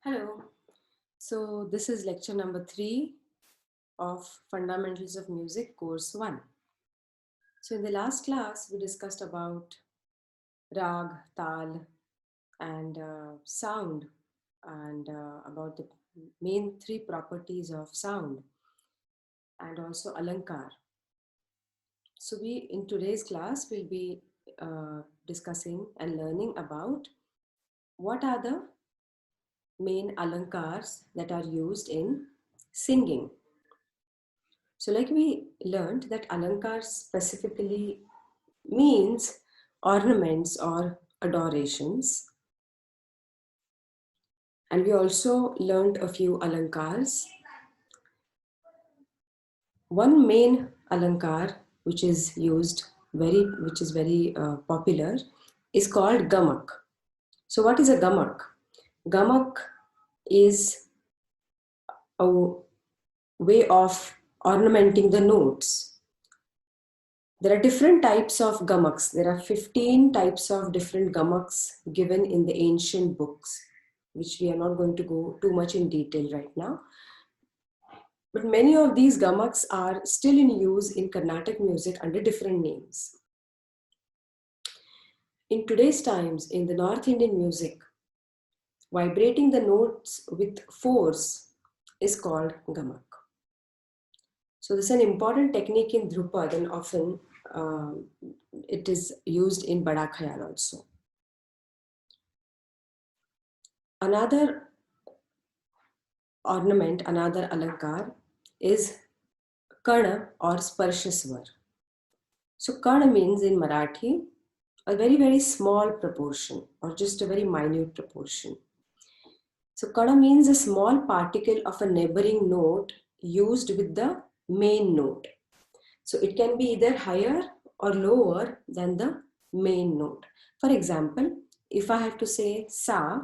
Hello. So this is lecture number 3 of Fundamentals of Music course 1. So in the last class we discussed about rag, tal and sound and about the main 3 properties of sound and also alankar. So we in today's class will be discussing and learning about what are the main alankars that are used in singing. So like we learned that alankar specifically means ornaments or adorations. And we also learned a few alankars. One main alankar which is very popular is called Gamak. So what is a Gamak? Gamak is a way of ornamenting the notes. There are different types of gamaks. There are 15 types of different gamaks given in the ancient books, which we are not going to go too much in detail right now. But many of these gamaks are still in use in Carnatic music under different names. In today's times, in the North Indian music, vibrating the notes with force is called gamak. So this is an important technique in Dhrupad, and often it is used in Bada Khayal also. Another ornament, another alankar is Karna or Sparshaswar. So Karna means in Marathi a very small proportion or just a very minute proportion. So Karna means a small particle of a neighboring note used with the main note. So it can be either higher or lower than the main note. For example, if I have to say sa,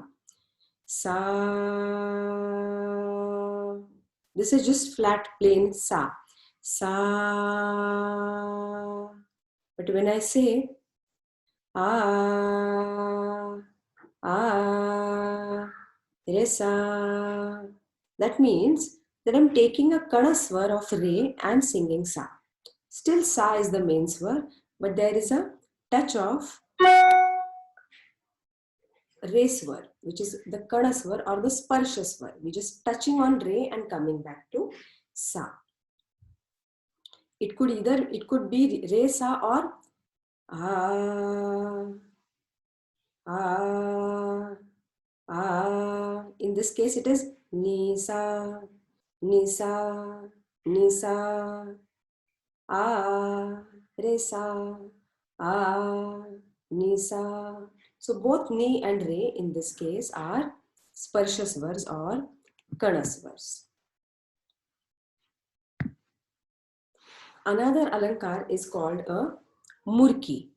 this is just flat plain sa. Sa. But when I say re sa, that means that I'm taking a kana swar of re and singing sa. Still sa is the main swar, but there is a touch of re swar, which is the kada swar or the sparsha swar. We're just touching on re and coming back to sa. It could be re sa or in this case it is ni sa, ni sa, ni sa, re sa, ni sa. So both ni and re in this case are sparsha swars or kana swars. Another alankar is called a murki.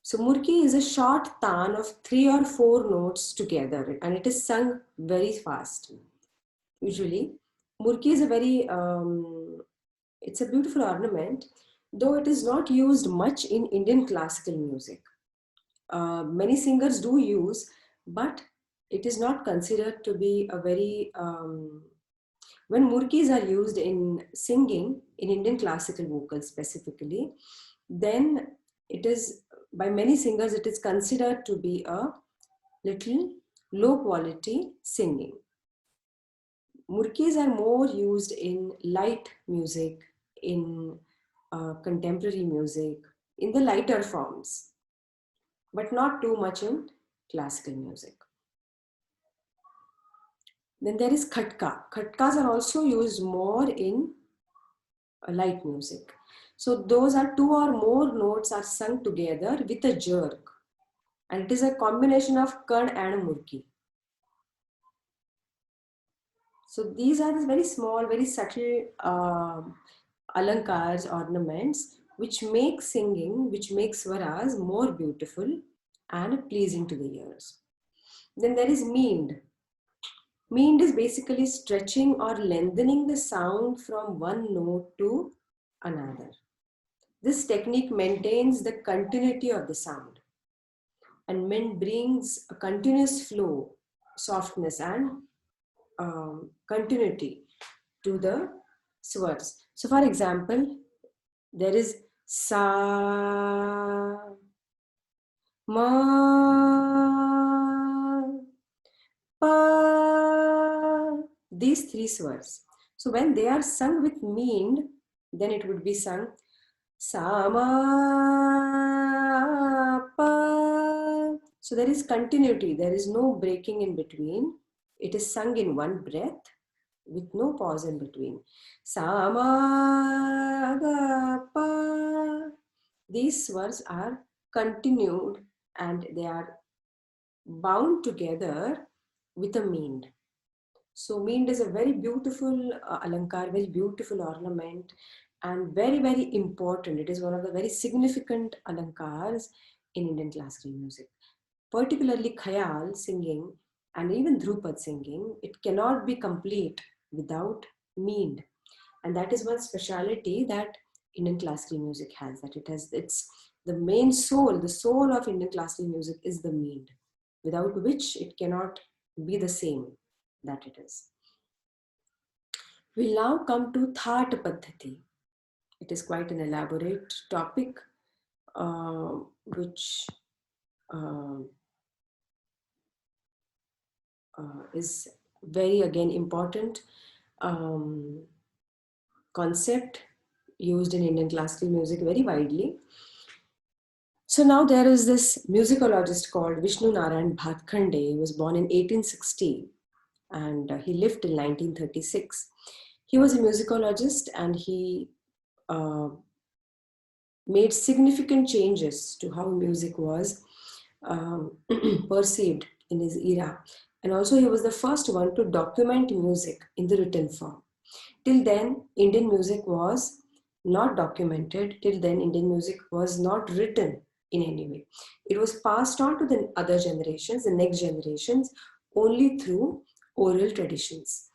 So murki is a short tan of 3 or 4 notes together and it is sung very fast. Usually, murki is it's a beautiful ornament, though it is not used much in Indian classical music. Many singers do use, but it is not considered to be a very when murkis are used in singing in Indian classical vocals specifically, then it is by many singers it is considered to be a little low quality singing. Murkis are more used in light music, in contemporary music, in the lighter forms, but not too much in classical music. Then there is khatka. Khatkas are also used more in light music. So those are 2 or more notes are sung together with a jerk. And it is a combination of kan and murki. So these are very small, very subtle alankars, ornaments, which make singing, which make swaras more beautiful and pleasing to the ears. Then there is meend. Meend is basically stretching or lengthening the sound from one note to another. This technique maintains the continuity of the sound and meend brings a continuous flow, softness and continuity to the swars. So for example, there is sa, ma, pa, these three swars. So when they are sung with mean, then it would be sung sa, ma, pa. So there is continuity, there is no breaking in between. It is sung in one breath with no pause in between. Sa, ma, ga, pa. These swars are continued and they are bound together with a meend. So meend is a very beautiful alankar, very beautiful ornament and very, very important. It is one of the very significant alankars in Indian classical music. Particularly khayal singing and even Dhrupad singing, it cannot be complete without meend. And that is one speciality that Indian classical music has, that it's the main soul, the soul of Indian classical music is the meend, without which it cannot be the same that it is. We'll now come to Thaat Paddhati. It is quite an elaborate topic, which is very again important concept used in Indian classical music very widely. So now there is this musicologist called Vishnu Narayan Bhatkhande. He was born in 1860 and he lived till 1936. He was a musicologist and he made significant changes to how music was perceived in his era. And also he was the first one to document music in the written form. Till then, Indian music was not documented. Till then, Indian music was not written in any way. It was passed on to the other generations, the next generations, only through oral traditions.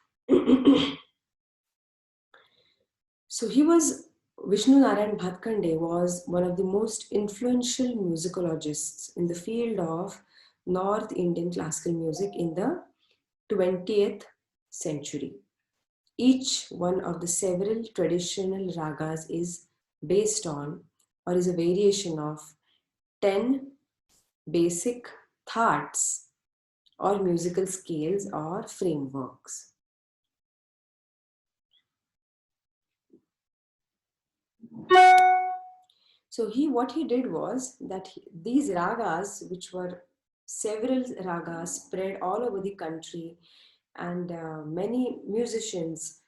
So Vishnu Narayan Bhatkhande was one of the most influential musicologists in the field of North Indian classical music in the 20th century. Each one of the several traditional ragas is based on or is a variation of 10 basic thoughts or musical scales or frameworks. So what he did was that these ragas, which were several ragas spread all over the country, and many musicians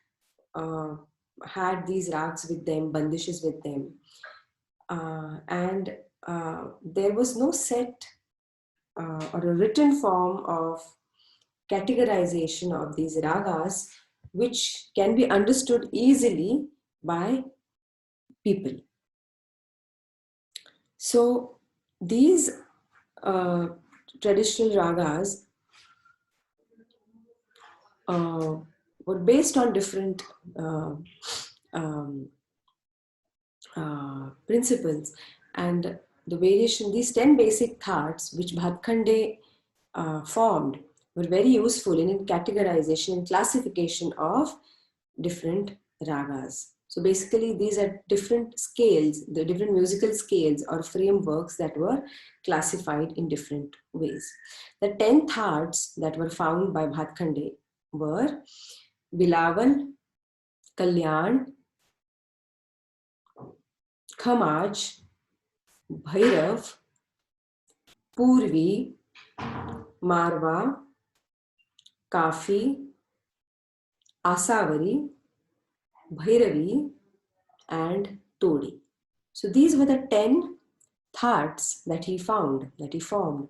had these rags with them, bandishes with them. And there was no set or a written form of categorization of these ragas, which can be understood easily by people. So these traditional ragas were based on different principles, and the variation, these 10 basic thoughts which Bhatkhande formed were very useful in categorization and classification of different ragas. So basically these are different scales, the different musical scales or frameworks that were classified in different ways. The 10 thoughts that were found by Bhatkhande were Bilaval, Kalyan, Khamaj, Bhairav, Purvi, Marwa, Kafi, Asavari, Bhairavi, and Todi. So these were the 10 thoughts that he found, that he formed.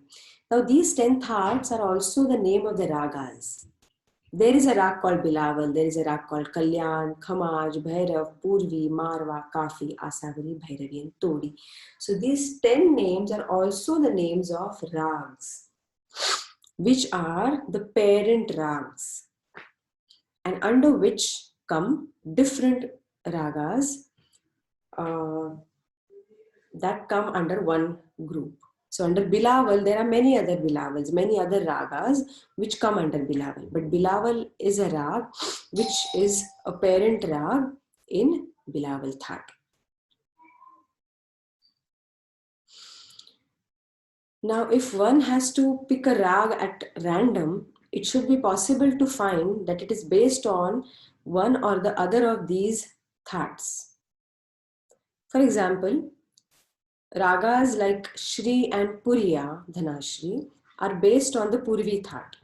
Now these 10 thoughts are also the name of the ragas. There is a rag called Bilaval, there is a rag called Kalyan, Khamaj, Bhairav, Purvi, Marwa, Kafi, Asavari, Bhairavi, and Todi. So these 10 names are also the names of rags, which are the parent rags, and under which come different ragas that come under one group. So under Bilawal, there are many other Bilawals, many other ragas which come under Bilawal. But Bilawal is a rag which is a parent rag in Bilawal Thaat. Now, if one has to pick a rag at random, it should be possible to find that it is based on one or the other of these thats. For example, ragas like Shri and Puriya, Dhanashri, are based on the Purvi That.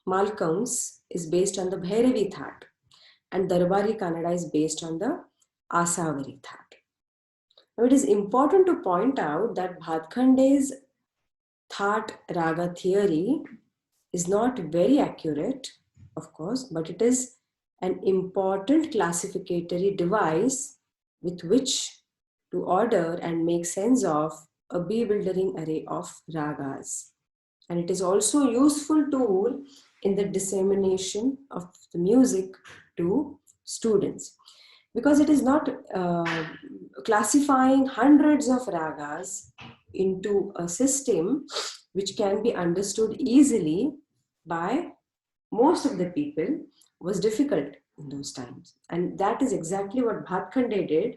Malkams is based on the Bhairavi That. And Darbari Kannada is based on the Asavari That. Now, it is important to point out that Bhatkhande's That Raga theory is not very accurate, of course, but it is an important classificatory device with which to order and make sense of a bewildering array of ragas. And it is also a useful tool in the dissemination of the music to students, because it is not classifying hundreds of ragas into a system which can be understood easily by most of the people was difficult in those times. And that is exactly what Bhatkhande did,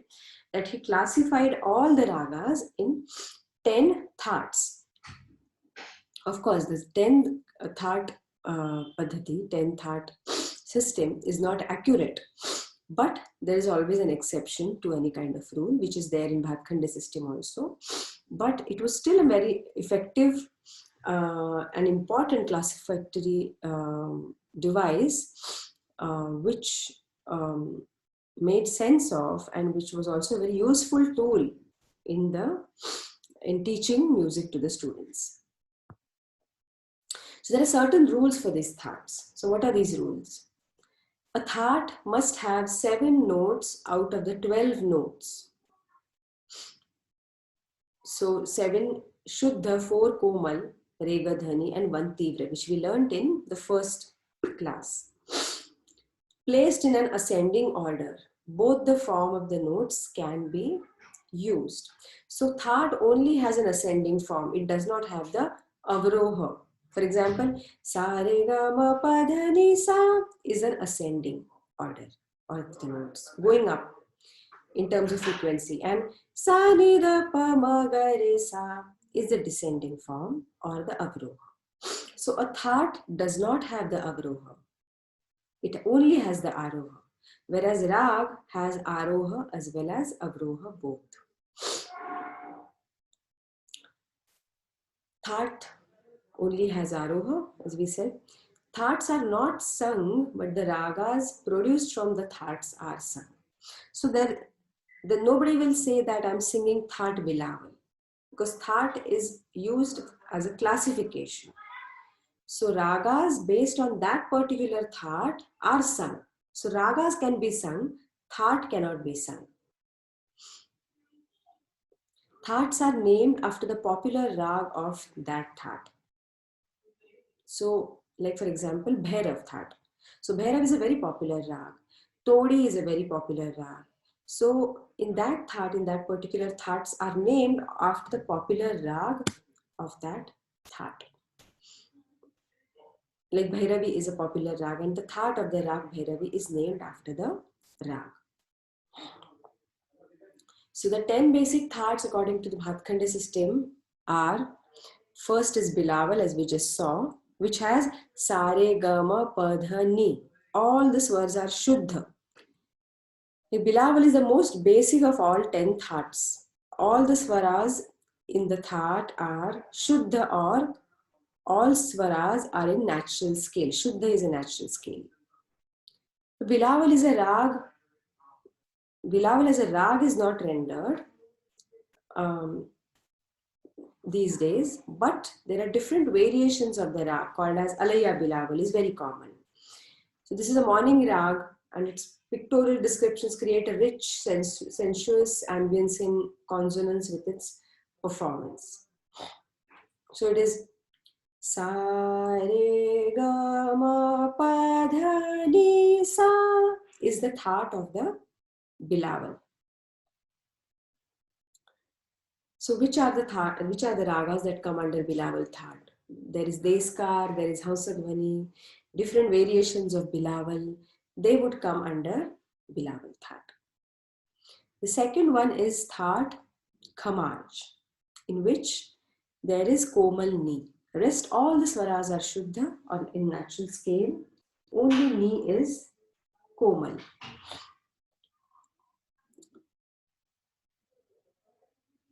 that he classified all the ragas in 10 thats. Of course, this 10 that padhati, 10 that system is not accurate, but there is always an exception to any kind of rule, which is there in Bhatkhande system also. But it was still a very effective and important classificatory device, which made sense of, and which was also a very useful tool in teaching music to the students. So there are certain rules for these thats. So what are these rules? A that must have 7 notes out of the 12 notes. So 7 Shuddha, 4 Komal, Rega Dhani, and 1 Tivra, which we learnt in the first class. Placed in an ascending order, both the form of the notes can be used. So that only has an ascending form. It does not have the avroha. For example, sa re ga ma pa dha ni sa is an ascending order of the notes, going up in terms of frequency, and sa ni da pa ma ga re sa is the descending form or the avroha. So a that does not have the avroha. It only has the aroha, whereas rag has aroha as well as avroha both. That only has aroha, as we said. Thats are not sung, but the ragas produced from the thats are sung. So nobody will say that I'm singing That Bilawal, because That is used as a classification. So ragas based on that particular That are sung. So ragas can be sung, That cannot be sung. Thats are named after the popular rag of that That. So, like for example, Bhairav That. So Bhairav is a very popular rag. Todi is a very popular rag. So in that That, in that particular Thats are named after the popular rag of that That. Like Bhairavi is a popular rag, and the That of the rag Bhairavi is named after the rag. So the 10 basic thats according to the Bhatkhande system are, first is Bilawal, as we just saw, which has Sare, Gama, Padha, Ni. All the swars are Shuddha. The Bilawal is the most basic of all 10 thats. All the swaras in the that are Shuddha, or all swaras are in natural scale. Shuddha is a natural scale. Bilawal is a rag. Bilawal as a rag is not rendered these days, but there are different variations of the rag called as Alaya Bilawal is very common. So this is a morning rag, and its pictorial descriptions create a rich, sensuous ambience in consonance with its performance. So it is sa re ga ma pa dha ni sa is the thought of the Bilawal. So which are the ragas that come under Bilawal Thought? There is Deskar, there is Hamsadhvani, different variations of Bilawal. They would come under Bilawal Thought. The second one is Thought Khamaj, in which there is Komal Ni. Rest all the swaras are Shuddha or in natural scale. Only Ni is Komal.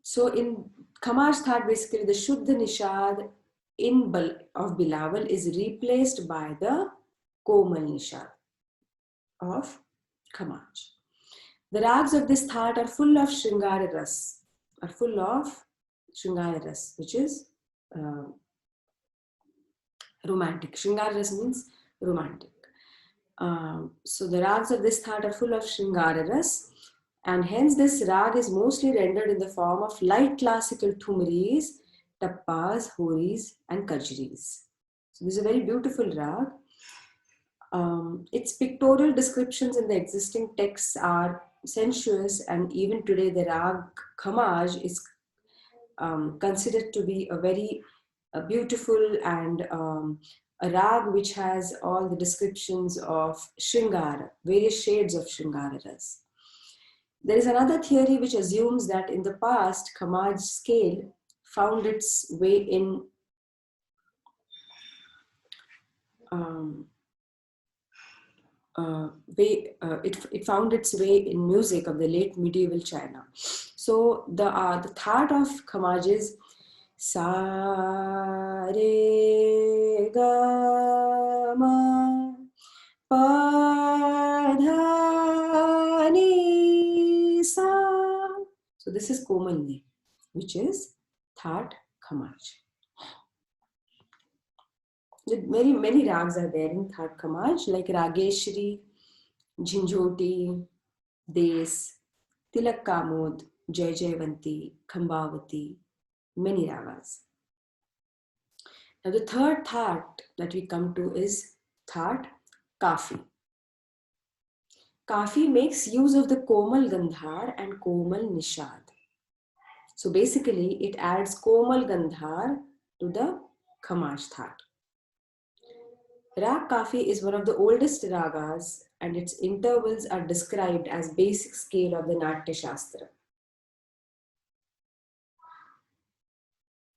So in Khamaj Thought, basically the Shuddha Nishad of Bilawal is replaced by the Komal Nishad of Khamaj. The rags of this thought are full of Shringara Ras, which is romantic. Shringara Ras means romantic. So the rags of this thought are full of Shringara Ras, and hence this rag is mostly rendered in the form of light classical thumris, tappas, horis, and kajris. So this is a very beautiful rag. Its pictorial descriptions in the existing texts are sensuous, and even today the rag Khamaj is considered to be a very beautiful and a rag which has all the descriptions of Shringara, various shades of Shringara Ras. There is another theory which assumes that in the past, Khamaj scale found its way in it found its way in music of the late medieval China. So the thought of Khamaj is sa re ga ma pa dha ni sa. So this is Komal Ni, which is thought Khamaj. Many rags are there in Thought Khamaj, like Rageshri, Jhinjhoti, Des, Tilak Kamod, Jai Jaivanti, Khambhavati, many ragas. Now the third thought that we come to is thought Kafi. Kafi makes use of the Komal Gandhar and Komal Nishad. So basically it adds Komal Gandhar to the Khamaj thought. Rag Kafi is one of the oldest ragas, and its intervals are described as basic scale of the Natya Shastra.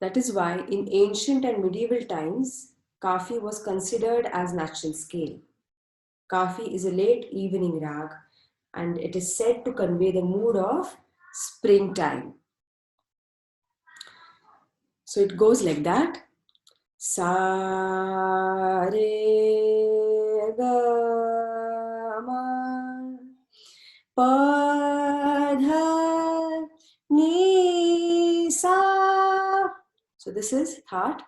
That is why in ancient and medieval times, Kafi was considered as natural scale. Kafi is a late evening rag, and it is said to convey the mood of springtime. So it goes like that. Sa re ga ma pa dha ni sa. So this is thought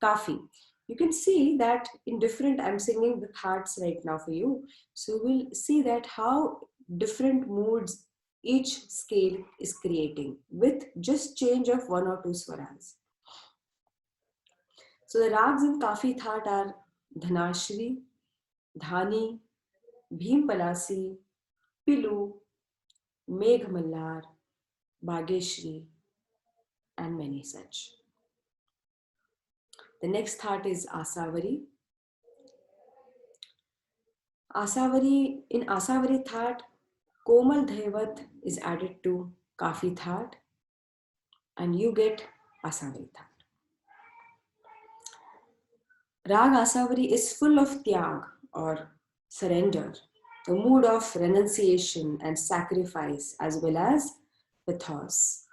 Kafi. You can see that in different, I'm singing the thoughts right now for you. So we'll see that how different moods each scale is creating with just change of one or two swaras. So the rags in Kafi thought are Dhanashri, Dhani, Bhim Palasi, Pilu, Megh Mallar, Bhageshri, and many such. The next thought is Asavari. In Asavari thought, Komal Dhaivat is added to Kafi thought, and you get Asavari thought. Rag Asavari is full of tyag or surrender, the mood of renunciation and sacrifice, as well as pathos.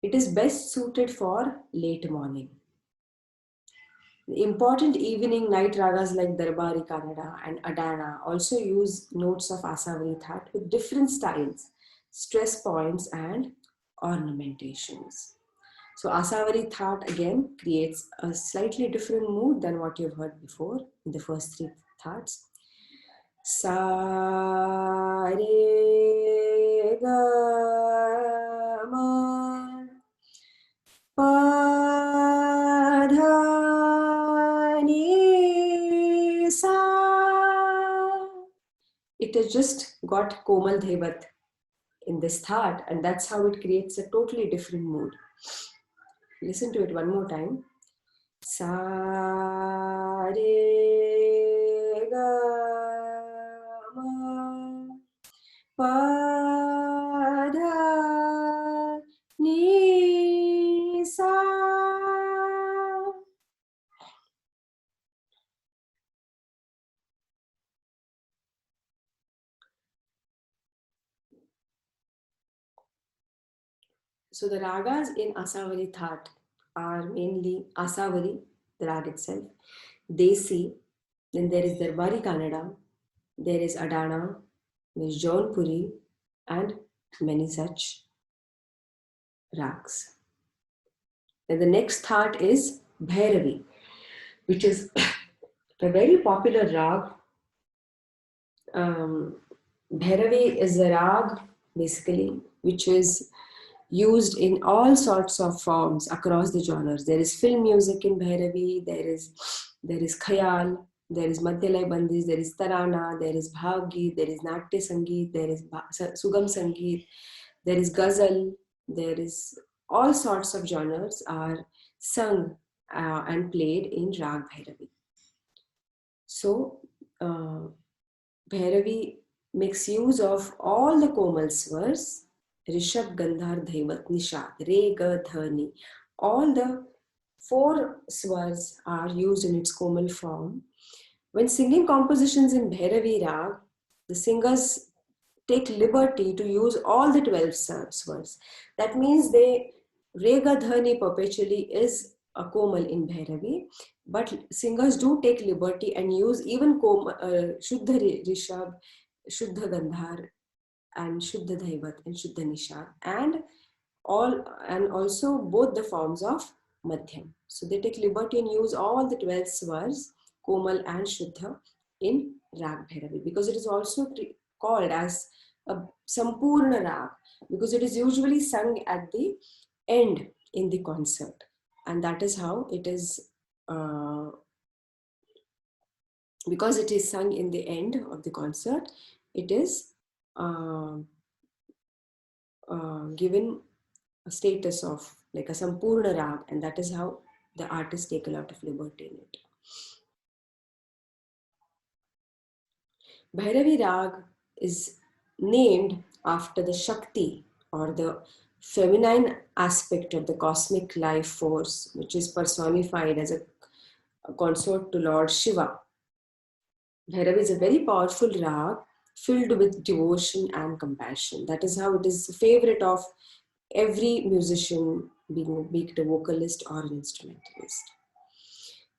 It is best suited for late morning. The important evening night ragas like Darbari Kannada and Adana also use notes of Asavari thought with different styles, stress points, and ornamentations. So Asavari thought again creates a slightly different mood than what you've heard before in the first three thoughts. Sa re ga ma pa dha ni sa. It has just got Komal Dhevat in this thought, and that's how it creates a totally different mood. Listen to it one more time. Sa re ga ma pa dha ni sa. So the ragas in Asavari Thaat are mainly Asavari, the rag itself, Desi, then there is Darbari Kannada, there is Adana, there is Jaunpuri, and many such rags. Then the next Thaat is Bhairavi, which is a very popular rag. Bhairavi is a rag basically which is used in all sorts of forms across the genres. There is film music in Bhairavi, there is Khayal, there is Madhyalay Bandis, there is Tarana, there is Bhavgi, there is Natya Sangeet, there is Sugam Sangeet, there is Ghazal, there is all sorts of genres are sung and played in Rag Bhairavi. So, Bhairavi makes use of all the Komal swars, Rishabh, Gandhar, Dhaivat, Nishad, Re, Ga, Dha, Ni. All the 4 swars are used in its Komal form. When singing compositions in Bhairavi Rag, the singers take liberty to use all the 12 swars. That means Re, Ga, Dha, Ni perpetually is a Komal in Bhairavi, but singers do take liberty and use even Shuddha Rishabh, Shuddha Gandhar, and Shuddha Dhaivat and Shuddha Nishad, and also both the forms of Madhyam. So they take liberty and use all the 12 swars, Komal and Shuddha, in Rag Bhairavi, because it is also called as a Sampurna Rag, because it is usually sung at the end in the concert, and that is how it is. Because it is sung in the end of the concert, it is given a status of like a Sampurna Rag, and that is how the artist take a lot of liberty in it. Bhairavi Rag is named after the Shakti, or the feminine aspect of the cosmic life force, which is personified as a consort to Lord Shiva. Bhairavi is a very powerful rag filled with devotion and compassion. That is how it is a favorite of every musician, be it a vocalist or an instrumentalist.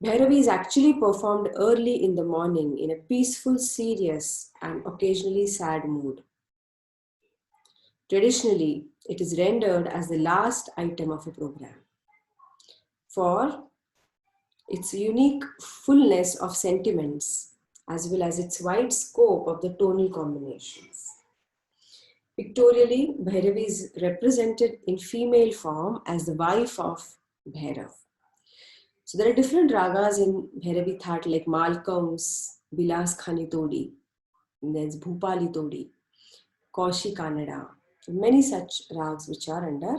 Bhairavi is actually performed early in the morning in a peaceful, serious, and occasionally sad mood. Traditionally, it is rendered as the last item of a program for its unique fullness of sentiments as well as its wide scope of the tonal combinations. Pictorially, Bhairavi is represented in female form as the wife of Bhairav. So there are different ragas in Bhairavi Thaat like Malkams, Bilas Khani Todi, and there's Bhupali Todi, Kaushi Kannada, many such rags which are under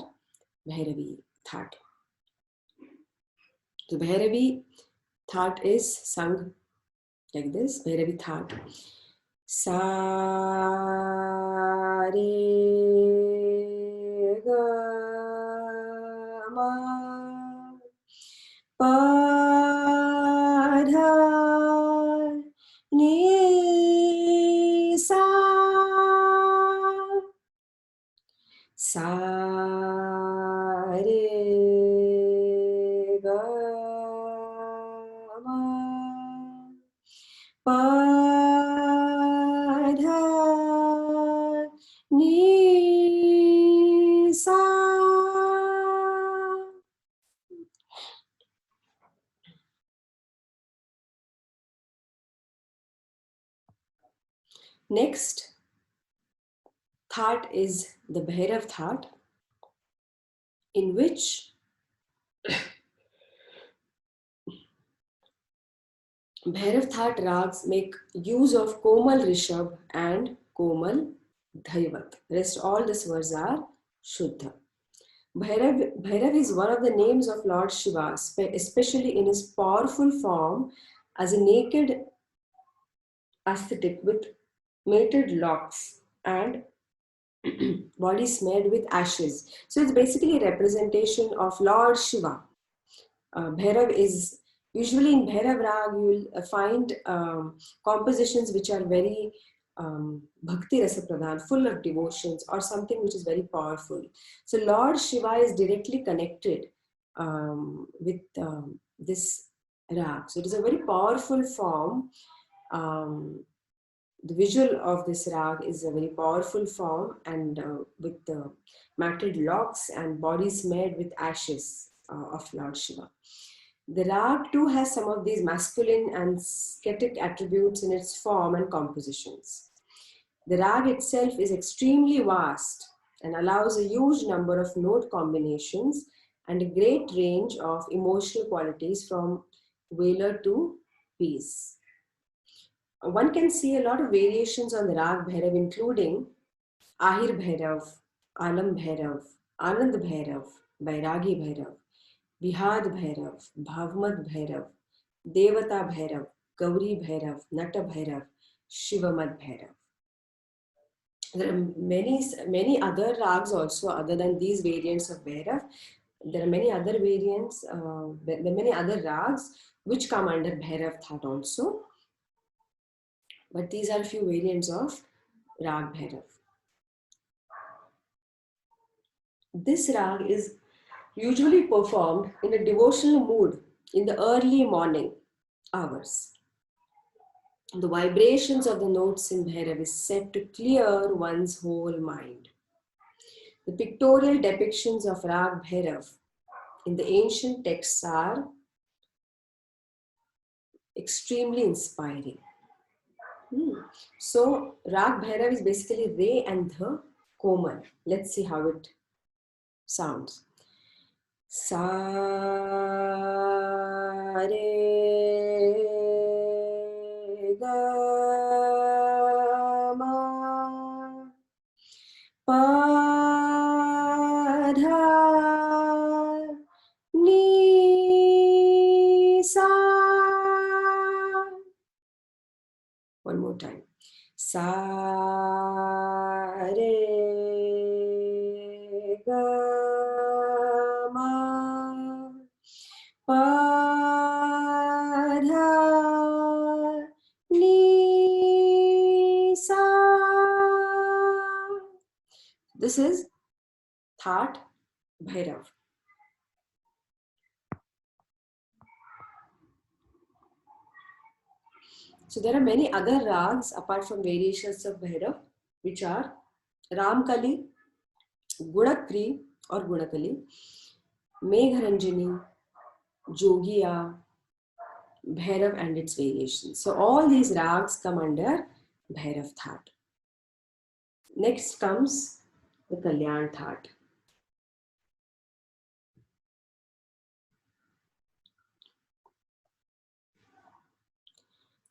Bhairavi Thaat. So Bhairavi Thaat is sung like this, Bhairavi Thaat. Sa re ga ma pa dha ni sa. Sa re ga ma pa dha ni sa. Next Thaat is the Bhairav Thaat, in which Bhairav Thaat rags make use of Komal Rishabh and Komal Dhaivat. Rest all the swars are Shuddha. Bhairav is one of the names of Lord Shiva, especially in his powerful form as a naked ascetic with mated locks and body smeared with ashes. So it's basically a representation of Lord Shiva. Bhairav is usually in Bhairav Rag, you will find compositions which are very bhakti rasa pradhan, full of devotions or something which is very powerful. So Lord Shiva is directly connected with this rag. So it is a very powerful form. The visual of this rag is a very powerful form and with the matted locks and body smeared with ashes of Lord Shiva. The rag too has some of these masculine and ascetic attributes in its form and compositions. The rag itself is extremely vast and allows a huge number of note combinations and a great range of emotional qualities from Vailar to peace. One can see a lot of variations on the Rag Bhairav, including Ahir Bhairav, Alam Bhairav, Anand Bhairav, Bairagi Bhairav, Vihad Bhairav, Bhavmad Bhairav, Devata Bhairav, Gauri Bhairav, Nata Bhairav, Shivamad Bhairav. There are many other rags also other than these variants of Bhairav. There are many other variants, there are many other rags which come under Bhairav Thought also. But these are a few variants of Rag Bhairav. This rag is usually performed in a devotional mood in the early morning hours. The vibrations of the notes in Bhairav is said to clear one's whole mind. The pictorial depictions of Rag Bhairav in the ancient texts are extremely inspiring. So, Rag Bhairav is basically Re and the Komal. Let's see how it sounds. Sa re ga ma pa dha ni sa. One more time. Sa re ga ma pa dha ni sa. This is Thaat Bhairav. So there are many other rags apart from variations of Bhairav, which are Ramkali, Gunakri or Gunakali, Megharanjani, Jogiya, Bhairav and its variations. So all these rags come under Bhairav Thought. Next comes the Kalyan Thought.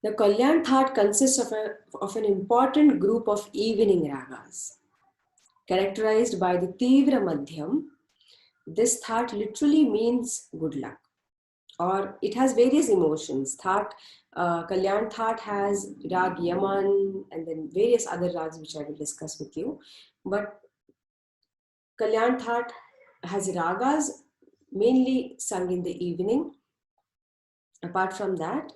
The Kalyan Thought consists of an important group of evening ragas. Characterized by the Tivra Madhyam, this thought literally means good luck. Or it has various emotions. Kalyan Thought has Rag Yaman and then various other rags which I will discuss with you. But Kalyan Thought has ragas mainly sung in the evening. Apart from that,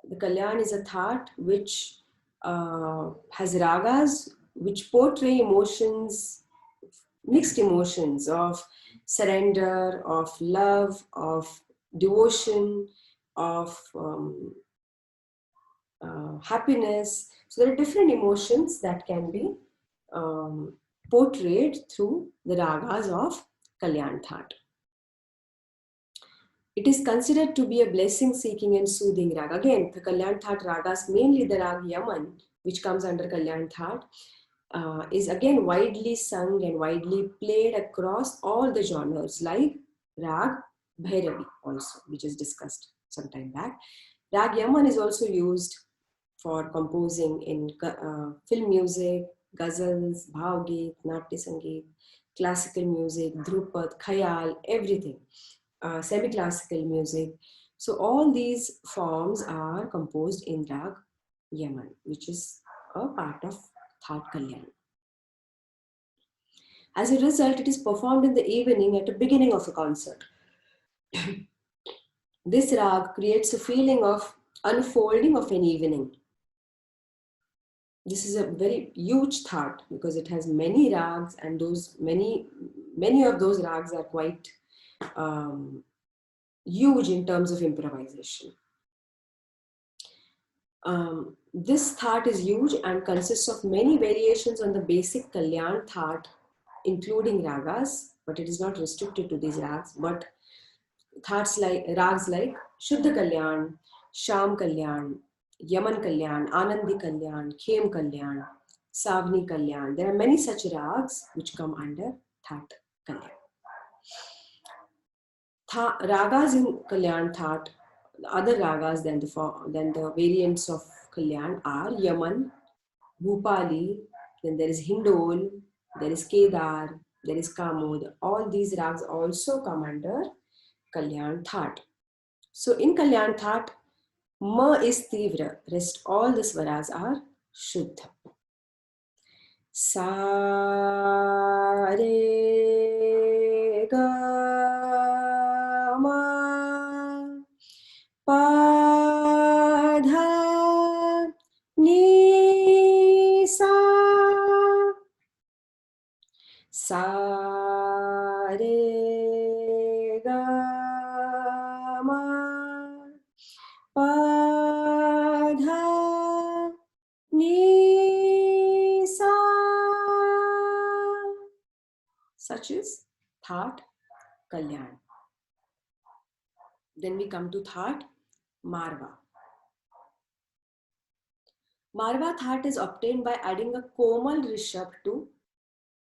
the Kalyan is a thought which has ragas which portray emotions, mixed emotions of surrender, of love, of devotion, of happiness. So there are different emotions that can be portrayed through the ragas of Kalyan Thought. It is considered to be a blessing-seeking and soothing rag. Again, the Kalyan Thought ragas, mainly the rag Yaman, which comes under Kalyan Thought, is again widely sung and widely played across all the genres, like rag Bhairavi also, which is discussed some time back. Rag Yaman is also used for composing in film music, ghazals, bhavgeet, natya sangeet, classical music, dhrupad, khayal, everything, semi-classical music. So all these forms are composed in Rag Yaman, which is a part of Thaat Kalyan. As a result, it is performed in the evening at the beginning of a concert. This rag creates a feeling of unfolding of an evening. This is a very huge thought because it has many rags, and those many of those rags are quite huge in terms of improvisation. This thought is huge and consists of many variations on the basic Kalyan thought, including ragas, but it is not restricted to these rags, but thoughts like rags like Shuddha Kalyan, Sham Kalyan, Yaman Kalyan, Anandi Kalyan, Khem Kalyan, Savni Kalyan. There are many such rags which come under That Kalyan. Ragas in Kalyan That, other ragas than the variants of Kalyan are Yaman, Bhupali, then there is Hindol, there is Kedar, there is Kamod. All these rags also come under Kalyan That. So in Kalyan That, Ma is Tivra, rest all the swaras are Shuddha. Sa re ga ma pa dha ni sa. Sa re ga ma pa dha ni sa. Such is Thaat Kalyan. Then we come to Thaat Marwa. Marwa Thaat is obtained by adding a Komal Rishabh to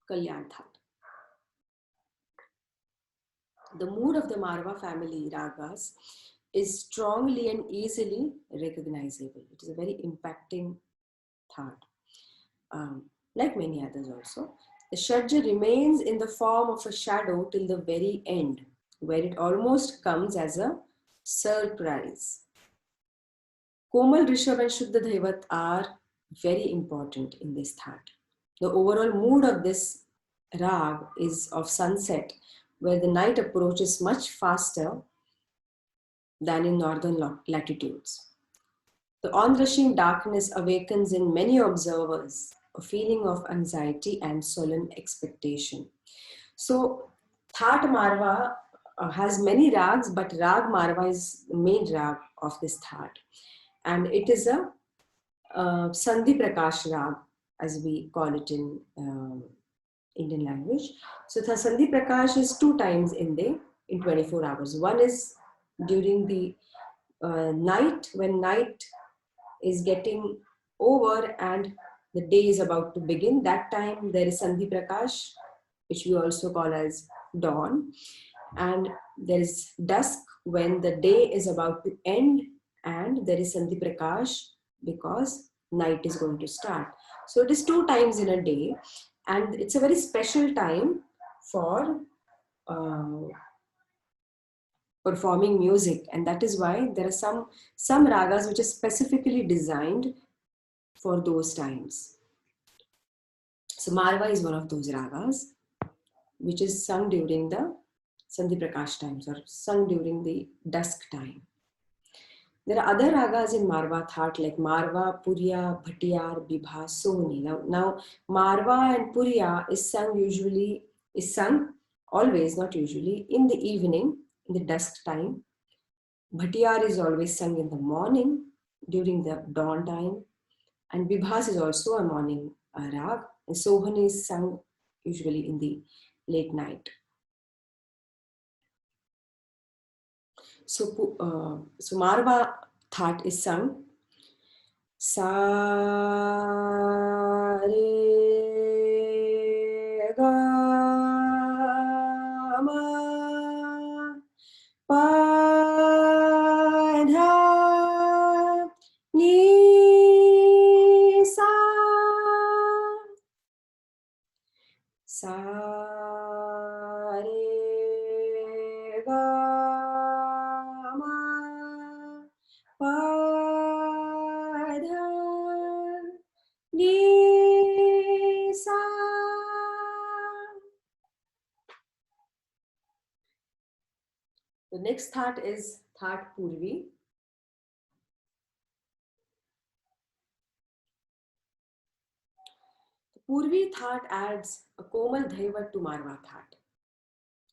Kalyan Thaat. The mood of the Marwa family ragas is strongly and easily recognizable. It is a very impacting thought, like many others also. The Shadja remains in the form of a shadow till the very end, where it almost comes as a surprise. Komal, Rishabh and Shuddha Dhaivat are very important in this thought. The overall mood of this rag is of sunset, where the night approaches much faster than in northern latitudes. The onrushing darkness awakens in many observers a feeling of anxiety and solemn expectation. So, Thaat Marwa has many rags, but Rag Marwa is the main rag of this Thaat. And it is a Sandhi Prakash rag, as we call it in Indian language. So, the Sandhi Prakash is 2 times in 24 hours. One is during the night, when night is getting over and the day is about to begin. That time there is Sandhi Prakash, which we also call as dawn, and there is dusk when the day is about to end, and there is Sandhi Prakash because night is going to start. So it is 2 times in a day, and it's a very special time for performing music, and that is why there are some ragas which are specifically designed for those times. So Marwa is one of those ragas which is sung during the Sandhi Prakash times or sung during the dusk time. There are other ragas in Marwa Thaat like Marwa, Puriya, Bhatiyar, Bibha, Soni. Now Marwa and Puriya is sung always, not usually, in the evening, in the dusk time. Bhatiyar is always sung in the morning during the dawn time, and Vibhas is also a morning rag, and Sohan is sung usually in the late night. So Marwa Thaat is sung Sa re ga ma pa dha ni sa. Sa re ga ma pa dha ni sa. The next thought is thought Purvi. The Purvi thought adds a Komal Dhaivat to Marwa thought.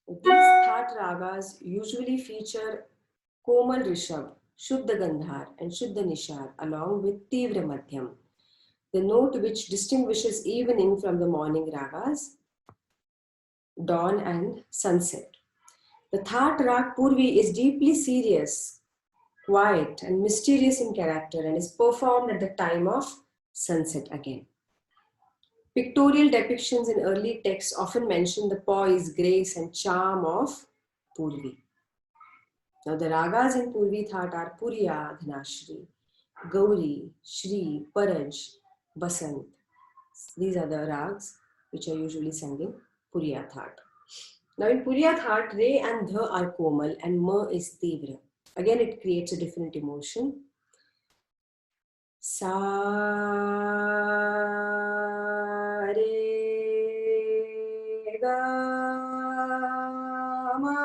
These thought ragas usually feature Komal Rishabh, Shuddha Gandhar, and Shuddha Nishad along with Tivra Madhyam, the note which distinguishes evening from the morning ragas, dawn and sunset. The Thaat Rag Purvi is deeply serious, quiet, and mysterious in character and is performed at the time of sunset again. Pictorial depictions in early texts often mention the poise, grace, and charm of Purvi. Now, the ragas in Purvi Thaat are Puriya, Dhanashri, Gauri, Shri, Paraj, Basant. These are the rags which are usually sung in Puriya Thaat. Now, in Puriya Thaat, Re and Dha are Komal and Ma is Tivra. Again, it creates a different emotion. Sa re ga ma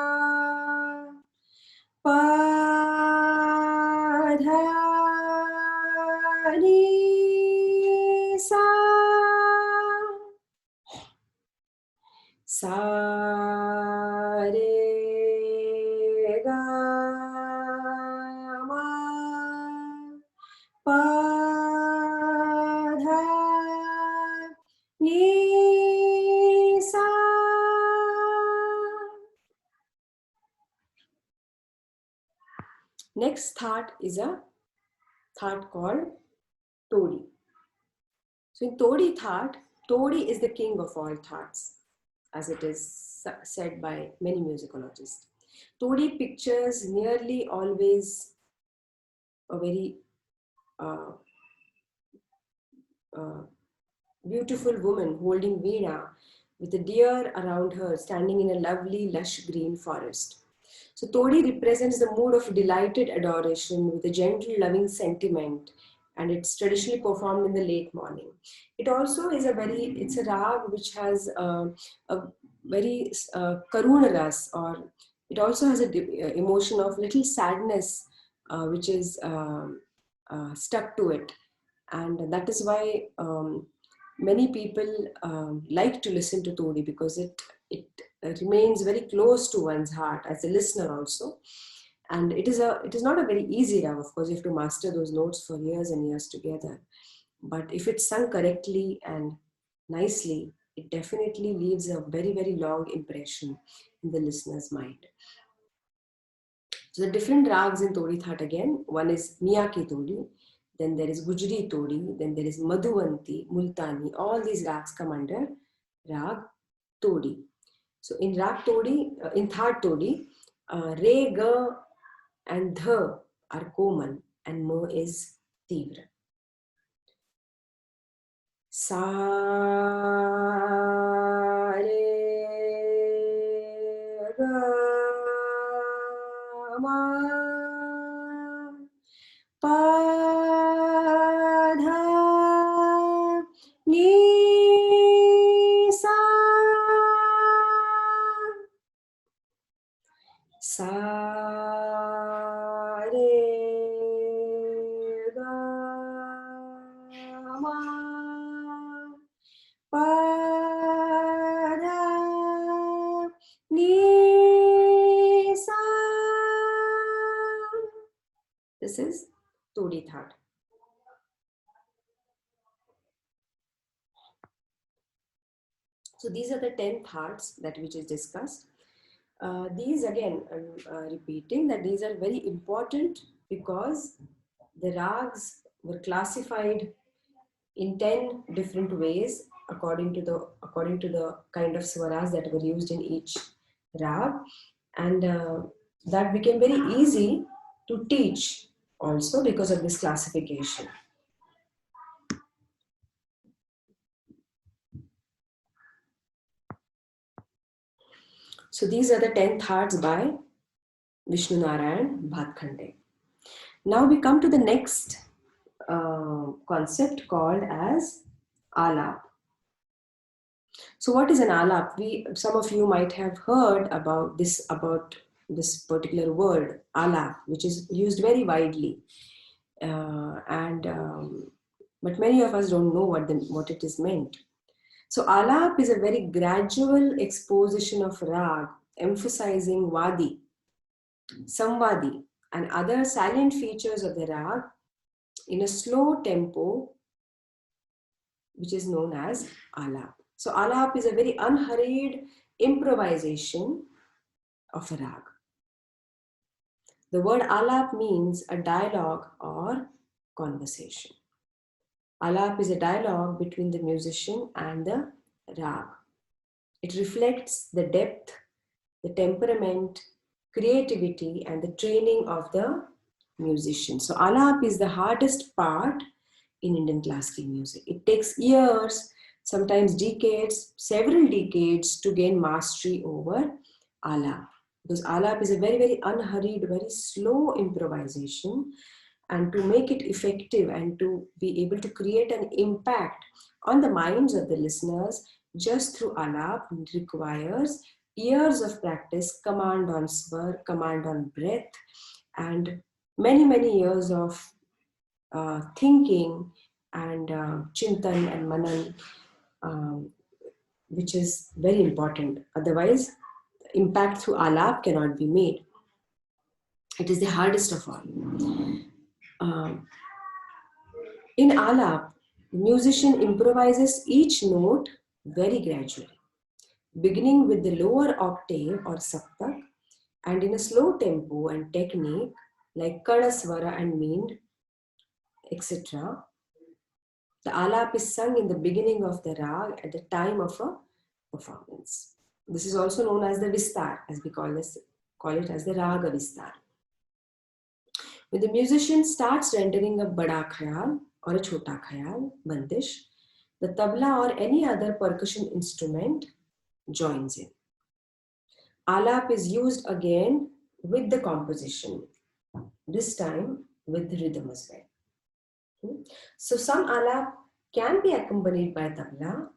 pa dha ni sa. Sa re ga ma pa dha ni sa. Next thought is a thought called Todi. So in Todi thought, Todi is the king of all thoughts, as it is said by many musicologists. Todi pictures nearly always a very beautiful woman holding veena with a deer around her standing in a lovely lush green forest. So Todi represents the mood of delighted adoration with a gentle loving sentiment, and it's traditionally performed in the late morning. It also is it's a rag which has a very karuna ras, or it also has a emotion of little sadness which is stuck to it. And that is why many people like to listen to Todi, because it remains very close to one's heart as a listener also. And it is not a very easy rag. Of course, you have to master those notes for years and years together. But if it's sung correctly and nicely, it definitely leaves a very, very long impression in the listener's mind. So the different rags in Todi Thaat again, one is Miyake Todi, then there is Gujri Todi, then there is Madhuvanti, Multani. All these rags come under Rag Todi. So in Rag Todi, in Thaat Todi, Re, Ga and Dha are Komal and Ma is Tivra. Sa re ga ma pa dha ni sa. Sa re ga ma pa dha ni sa. This is Todi Thaat. So these are the 10 thoughts that we just discussed. These again, repeating that these are very important because the rags were classified in 10 different ways according to the kind of swaras that were used in each rag, and that became very easy to teach also because of this classification. So these are the 10 thoughts by Vishnu Narayan Bhatkhande. Now we come to the next concept called as Alap. So what is an Alap? Some of you might have heard about this particular word, Alap, which is used very widely. But many of us don't know what it is meant. So Alap is a very gradual exposition of rag, emphasizing Vadi, Samvadi, and other salient features of the rag in a slow tempo, which is known as Alap. So Alap is a very unhurried improvisation of a rag. The word Alap means a dialogue or conversation. Alap is a dialogue between the musician and the rag. It reflects the depth, the temperament, creativity, and the training of the musician. So Alap is the hardest part in Indian classical music. It takes years, sometimes decades, several decades to gain mastery over Alap. Because Alap is a very, very unhurried, very slow improvisation. And to make it effective and to be able to create an impact on the minds of the listeners just through Alap requires years of practice, command on swar, command on breath, and many, many years of thinking and chintan and manan, which is very important. Otherwise, impact through Alap cannot be made. It is the hardest of all. In Alap, the musician improvises each note very gradually, beginning with the lower octave or saptak and in a slow tempo and technique like Kadaswara and Meend, etc. The Alap is sung in the beginning of the rag at the time of a performance. This is also known as the Vistar, as we call it as the Raga Vistar. When the musician starts rendering a Bada Khayal or a Chota Khayal, Bandish, the tabla or any other percussion instrument joins in. Alap is used again with the composition, this time with rhythm as well. So some Alap can be accompanied by tabla,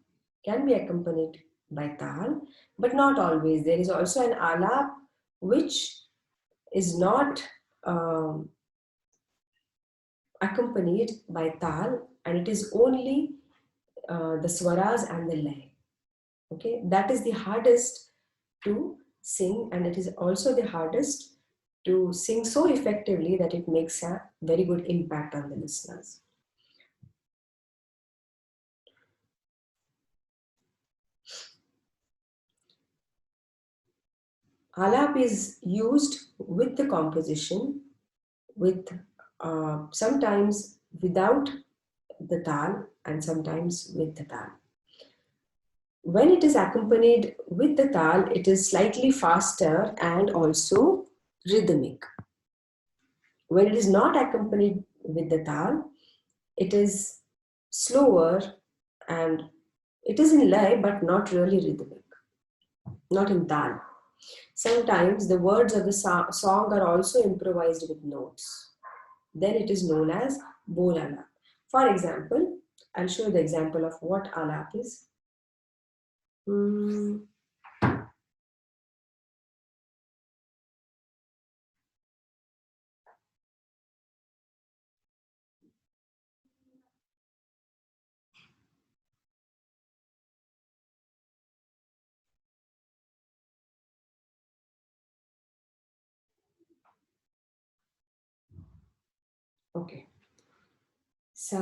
can be accompanied by tal, but not always. There is also an Alap which is not accompanied by tal, and it is only the swaras and the lay. Okay, that is the hardest to sing, and it is also the hardest to sing so effectively that it makes a very good impact on the listeners. Alap is used with the composition, with sometimes without the tal and sometimes with the tal. When it is accompanied with the tal, it is slightly faster and also rhythmic. When it is not accompanied with the tal, it is slower and it is in lay but not really rhythmic, not in tal. Sometimes the words of the song are also improvised with notes. Then it is known as Bholala. For example, I'll show you the example of what Alap is. Okay. Sa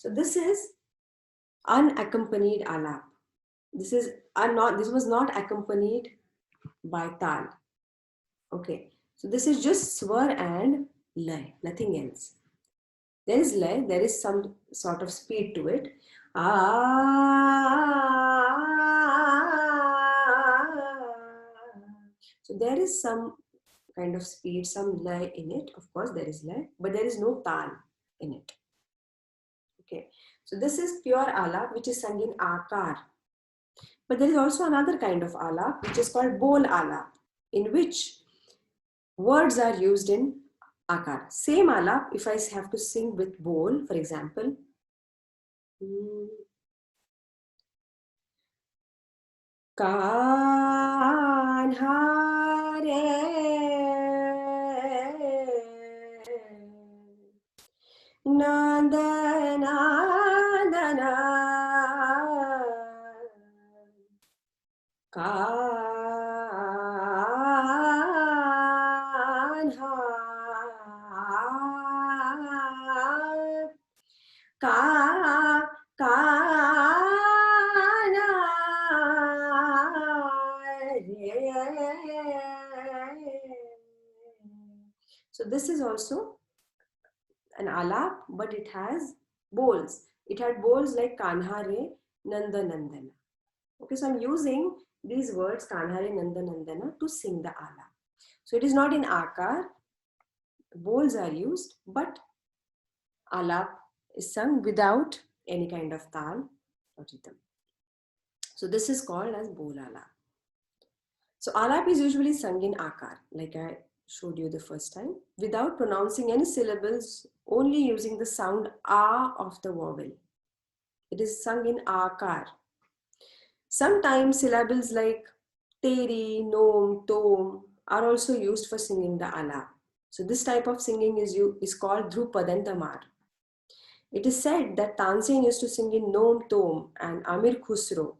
So this is unaccompanied alap. This was not accompanied by tal. Okay, so this is just swar and lay, nothing else. There is lay, there is some sort of speed to it. So there is some kind of speed, some lay in it. Of course, there is lay, but there is no tal in it. Okay, so this is pure alap, which is sung in akar. But there is also another kind of alap, which is called bol alap, in which words are used in akar. Same alap, if I have to sing with bol, for example, Kanha re Nandana Kanha Ka Kana So this is also an alap, but it has bowls. It had bowls like Kanha Re, Nanda Nandana. Okay, so I'm using these words Kanha Re, Nanda Nandana to sing the alap. So it is not in akar, bowls are used, but alap is sung without any kind of tal or rhythm. So this is called as Bholala. So alap is usually sung in akar, like I showed you the first time, without pronouncing any syllables, only using the sound a of the vowel. It is sung in akar. Sometimes syllables like teri, nom, tom are also used for singing the alap. So this type of singing is called Dhrupadantamar. It is said that Tansen used to sing in nom, tom, and Amir Khusro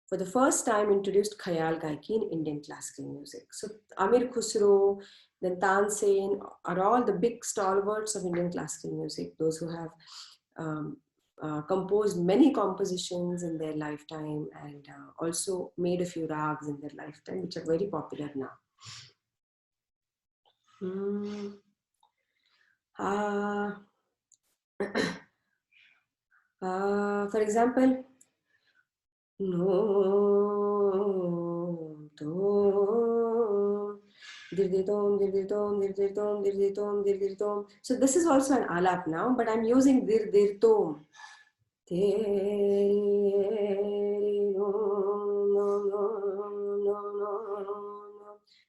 for the first time introduced Khayal Gaiki in Indian classical music. So Amir Khusro, then Tansen are all the big stalwarts of Indian classical music, those who have composed many compositions in their lifetime and also made a few rags in their lifetime, which are very popular now. For example, no, to, dirditom, dirditom, dirditom, dirditom, dirditom. So this is also an alap now, but I'm using dirdirtom.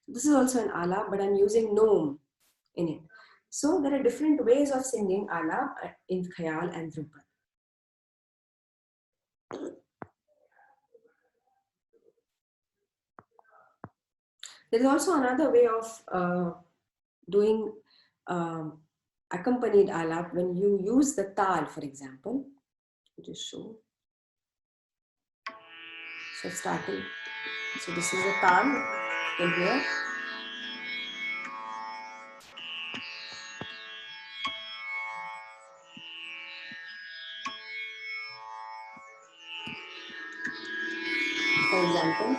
This is also an alap, but I'm using nom in it. So there are different ways of singing alap in Khayal and Drupad. There is also another way of doing accompanied alap when you use the tal, for example. Just show. So starting. So this is a tal in here. For example.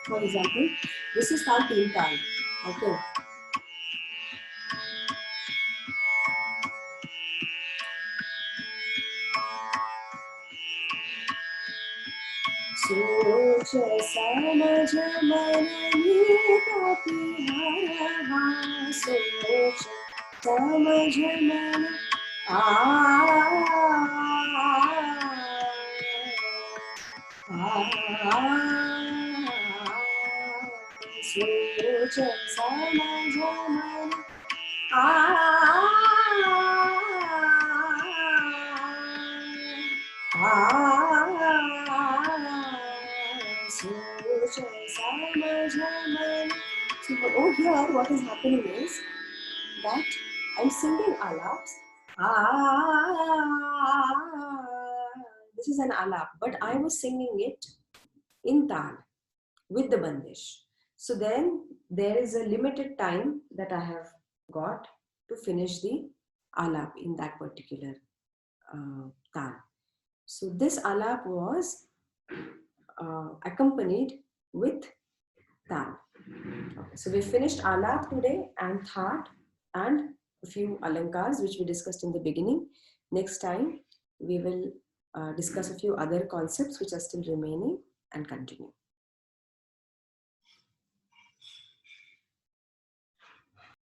For example, this is tal teen tal. Okay. सोच समझ मन मीठा प्यारा सोच समझ मन सोच समझ मन So over here, what is happening is that I'm singing alaps. This is an alap, but I was singing it in tal. with the bandish. So then there is a limited time that I have got to finish the alap in that particular tal. So this alap was accompanied with tal. Okay, so we finished alap today and thought and a few alankars which we discussed in the beginning. Next time we will discuss a few other concepts which are still remaining and continue.